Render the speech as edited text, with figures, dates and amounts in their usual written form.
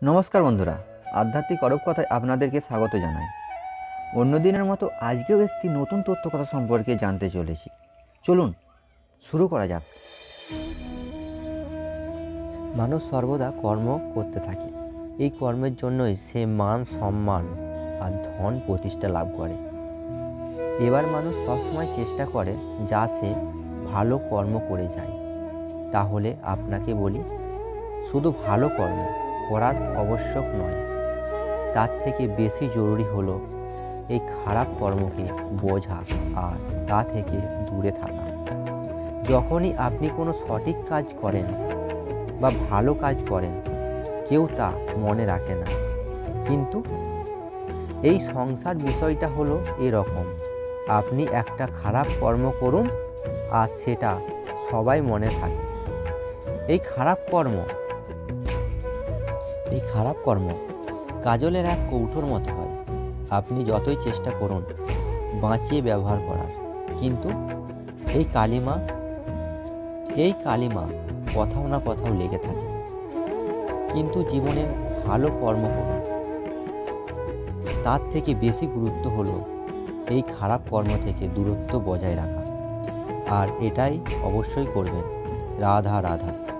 নমস্কার বন্ধুরা, আধ্যাত্মিক অরব কথায় আপনাদেরকে স্বাগত জানাই। অন্য দিনের মতো আজকেও একটি নতুন তথ্য কথা সম্পর্কে জানতে চলেছি। চলুন শুরু করা যাক। মানুষ সর্বদা কর্ম করতে থাকে। এই কর্মের জন্যই সে মান সম্মান আর ধন প্রতিষ্ঠা লাভ করে। এবার মানুষ সবসময় চেষ্টা করে যা সে ভালো কর্ম করে যায়। তাহলে আপনাকে বলি, শুধু ভালো কর্ম করার আবশ্যক নয়, তার থেকে বেশি জরুরি হলো এই খারাপ কর্মকে বোঝা আর তা থেকে দূরে থাকা। যখনই আপনি কোনো সঠিক কাজ করেন বা ভালো কাজ করেন, কেউ তা মনে রাখে না, কিন্তু এই সংসার বিষয়টা হলো এরকম। আপনি একটা খারাপ কর্ম করুন আর সেটা সবাই মনে থাকে। এই খারাপ কর্ম কাজলের এক কৌটোর মতো হয়। আপনি যতই চেষ্টা করুন বাঁচিয়ে ব্যবহার করার, কিন্তু এই কালিমা কোথাও না কোথাও লেগে থাকে। কিন্তু জীবনে ভালো কর্ম করুন, তার থেকে বেশি গুরুত্ব হলো এই খারাপ কর্ম থেকে দূরত্ব বজায় রাখা। আর এটাই অবশ্যই করবেন। রাধা রাধা।